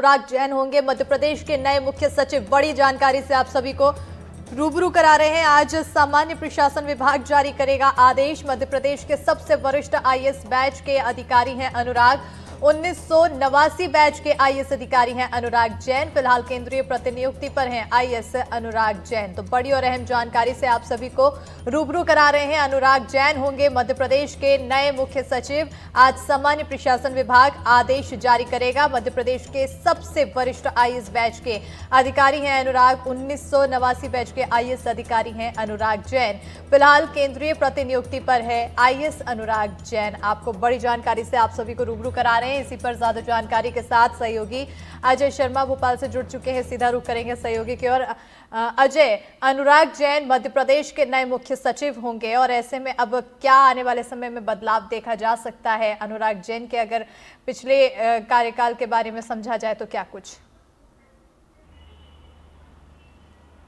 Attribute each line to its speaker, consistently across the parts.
Speaker 1: अनुराग जैन होंगे मध्य प्रदेश के नए मुख्य सचिव। बड़ी जानकारी से आप सभी को रूबरू करा रहे हैं। आज सामान्य प्रशासन विभाग जारी करेगा आदेश। मध्य प्रदेश के सबसे वरिष्ठ आईएएस बैच के अधिकारी हैं अनुराग। 1989 बैच के आईएएस अधिकारी हैं अनुराग जैन। फिलहाल केंद्रीय प्रतिनियुक्ति पर हैं आईएएस अनुराग जैन। तो बड़ी और अहम जानकारी से आप सभी को रूबरू करा रहे हैं। अनुराग जैन होंगे मध्य प्रदेश के नए मुख्य सचिव। आज सामान्य प्रशासन विभाग आदेश जारी करेगा। मध्य प्रदेश के सबसे वरिष्ठ आईएएस बैच के अधिकारी हैं अनुराग। 1989 बैच के आईएएस अधिकारी हैं अनुराग जैन। फिलहाल केंद्रीय प्रतिनियुक्ति पर है आईएएस अनुराग जैन। आपको बड़ी जानकारी से आप सभी को रूबरू करा रहे हैं। इसी पर ज्यादा जानकारी के साथ सहयोगी अजय शर्मा भोपाल से जुड़ चुके हैं। सीधा रुख करेंगे सहयोगी की ओर। अजय, अनुराग जैन मध्य प्रदेश के नए मुख्य सचिव होंगे और ऐसे में अब क्या आने वाले समय में बदलाव देखा जा सकता है अनुराग जैन के, अगर पिछले कार्यकाल के बारे में समझा जाए तो क्या कुछ?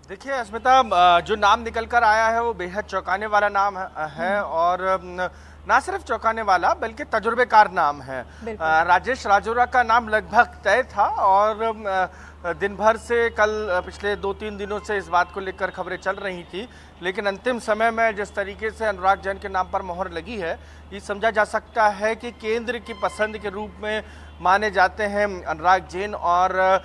Speaker 2: देखिए अस्मिता, जो नाम निकल कर आया है वो बेहद चौंकाने वाला नाम है और ना सिर्फ चौंकाने वाला बल्कि तजुर्बेकार नाम है। राजेश राजौरा का नाम लगभग तय था और दिन भर से कल पिछले 2-3 दिनों से इस बात को लेकर खबरें चल रही थी, लेकिन अंतिम समय में जिस तरीके से अनुराग जैन के नाम पर मोहर लगी है, ये समझा जा सकता है कि केंद्र की पसंद के रूप में माने जाते हैं अनुराग जैन और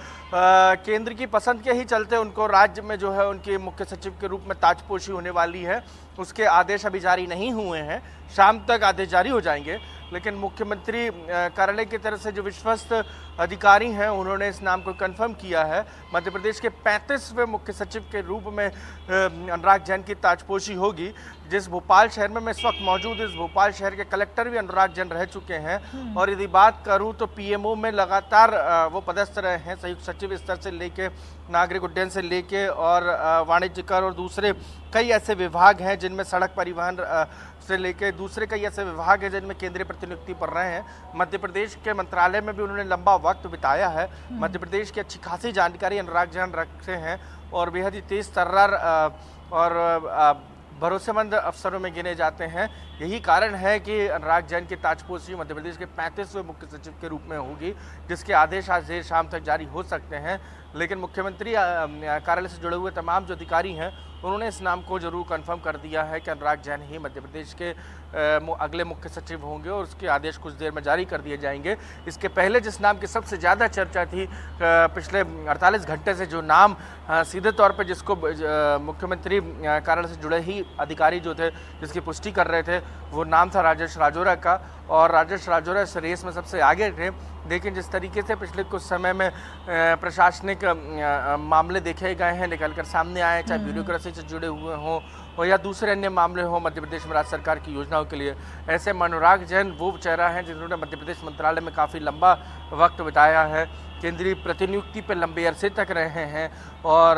Speaker 2: केंद्र की पसंद के ही चलते उनको राज्य में जो है उनके मुख्य सचिव के रूप में ताजपोशी होने वाली है। उसके आदेश अभी जारी नहीं हुए हैं, शाम तक आदेश जारी हो जाएंगे, लेकिन मुख्यमंत्री कार्यालय की तरफ से जो विश्वस्त अधिकारी हैं उन्होंने इस नाम को कंफर्म किया है। मध्य प्रदेश के 35वें मुख्य सचिव के रूप में अनुराग जैन की ताजपोशी होगी। जिस भोपाल शहर में मैं इस वक्त मौजूद, इस भोपाल शहर के कलेक्टर भी अनुराग जैन रह चुके हैं और यदि बात करूं तो पीएमओ में लगातार वो पदस्थ रहे हैं, संयुक्त सचिव स्तर से लेके नागरिक उड्डयन से लेके और वाणिज्य कर और दूसरे कई ऐसे विभाग हैं जिनमें सड़क परिवहन से लेके दूसरे कई ऐसे विभाग हैं जिनमें केंद्रीय प्रतिनियुक्ति पर रहे हैं। मध्य प्रदेश के मंत्रालय में भी उन्होंने लंबा वक्त बिताया है। मध्य प्रदेश की अच्छी खासी जानकारी अनुराग जैन रखते हैं और बेहद ही तेज तर्रार और भरोसेमंद अफसरों में गिने जाते हैं। यही कारण है कि अनुराग जैन की ताजपोशी मध्य प्रदेश के 35वें मुख्य सचिव के रूप में होगी, जिसके आदेश आज देर शाम तक जारी हो सकते हैं। लेकिन मुख्यमंत्री कार्यालय से जुड़े हुए तमाम जो अधिकारी हैं उन्होंने इस नाम को जरूर कंफर्म कर दिया है कि अनुराग जैन ही मध्य प्रदेश के अगले मुख्य सचिव होंगे और उसके आदेश कुछ देर में जारी कर दिए जाएंगे। इसके पहले जिस नाम की सबसे ज़्यादा चर्चा थी पिछले 48 घंटे से, जो नाम सीधे तौर पर जिसको मुख्यमंत्री कार्यालय से जुड़े ही अधिकारी जो थे जिसकी पुष्टि कर रहे थे, वो नाम था राजेश राजौरा का और राजेश राजौरा इस रेस में सबसे आगे थे। लेकिन जिस तरीके से पिछले कुछ समय में प्रशासनिक मामले देखे गए हैं निकल कर सामने आए, चाहे ब्यूरोक्रेसी से जुड़े हुए हों और या दूसरे अन्य मामले हों मध्य प्रदेश में राज्य सरकार की योजनाओं के लिए, ऐसे में अनुराग जैन वो चेहरा है जिन्होंने मध्य प्रदेश मंत्रालय में काफ़ी लंबा वक्त बिताया है, केंद्रीय प्रतिनियुक्ति पर लंबे अरसे तक रहे हैं और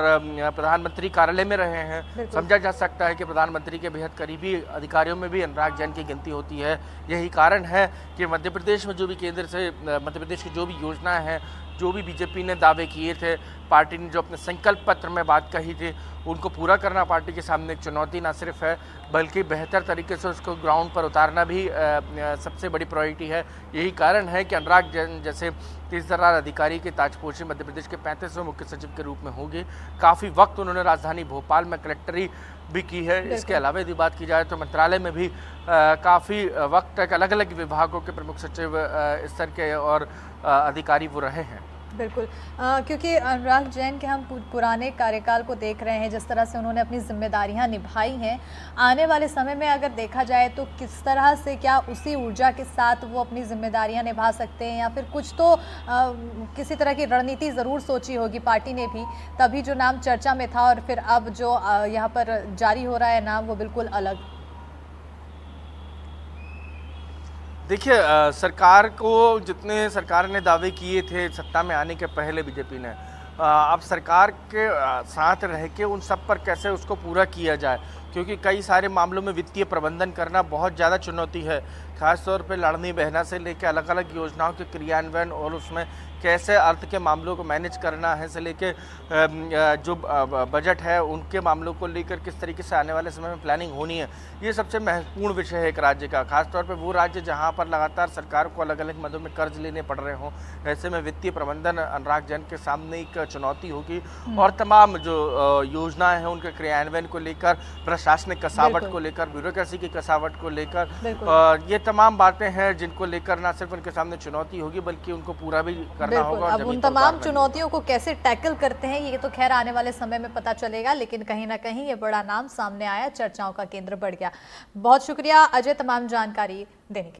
Speaker 2: प्रधानमंत्री कार्यालय में रहे हैं। समझा जा सकता है कि प्रधानमंत्री के बेहद करीबी अधिकारियों में भी अनुराग जैन की गिनती होती है। यही कारण है कि मध्य प्रदेश में जो भी केंद्र से मध्य प्रदेश की जो भी योजनाएं हैं, जो भी बीजेपी ने दावे किए थे, पार्टी ने जो अपने संकल्प पत्र में बात कही थी, उनको पूरा करना पार्टी के सामने एक चुनौती ना सिर्फ है बल्कि बेहतर तरीके से उसको ग्राउंड पर उतारना भी सबसे बड़ी प्रायोरिटी है। यही कारण है कि अनुराग जैन जैसे तेज तर्रार अधिकारी की ताजपोशी मध्य प्रदेश के 35वें मुख्य सचिव के रूप में होगी। काफ़ी वक्त उन्होंने राजधानी भोपाल में कलेक्टरी भी की है। इसके अलावा यदि बात की जाए तो मंत्रालय में भी काफ़ी वक्त तक अलग अलग विभागों के प्रमुख सचिव स्तर के और अधिकारी वो रहे हैं।
Speaker 1: बिल्कुल, क्योंकि अनुराग जैन के हम पुराने कार्यकाल को देख रहे हैं, जिस तरह से उन्होंने अपनी जिम्मेदारियां निभाई हैं। आने वाले समय में अगर देखा जाए तो किस तरह से, क्या उसी ऊर्जा के साथ वो अपनी जिम्मेदारियां निभा सकते हैं या फिर कुछ तो किसी तरह की रणनीति ज़रूर सोची होगी पार्टी ने भी, तभी जो नाम चर्चा में था और फिर अब जो यहाँ पर जारी हो रहा है नाम वो बिल्कुल अलग।
Speaker 2: देखिए, सरकार को जितने सरकार ने दावे किए थे सत्ता में आने के पहले बीजेपी ने, अब सरकार के साथ रह के उन सब पर कैसे उसको पूरा किया जाए क्योंकि कई सारे मामलों में वित्तीय प्रबंधन करना बहुत ज़्यादा चुनौती है। खासतौर पे लाडली बहना से लेकर अलग अलग योजनाओं के क्रियान्वयन और उसमें कैसे अर्थ के मामलों को मैनेज करना है से लेके जो बजट है उनके मामलों को लेकर किस तरीके से आने वाले समय में प्लानिंग होनी है, ये सबसे महत्वपूर्ण विषय है एक राज्य का। खासतौर पे वो राज्य जहां पर लगातार सरकार को अलग अलग मदों में कर्ज लेने पड़ रहे हों, ऐसे में वित्तीय प्रबंधन अनुराग जैन के सामने एक चुनौती होगी। और तमाम जो योजनाएं हैं उनके क्रियान्वयन को लेकर, प्रशासनिक कसावट को लेकर, ब्यूरोक्रेसी की कसावट को लेकर, ये तमाम बातें हैं जिनको लेकर न सिर्फ उनके सामने चुनौती होगी बल्कि उनको पूरा भी करना होगा।
Speaker 1: अब उन तमाम चुनौतियों को कैसे टैकल करते हैं ये तो खैर आने वाले समय में पता चलेगा, लेकिन कहीं ना कहीं ये बड़ा नाम सामने आया, चर्चाओं का केंद्र बढ़ गया। बहुत शुक्रिया अजय तमाम जानकारी देने के लिए।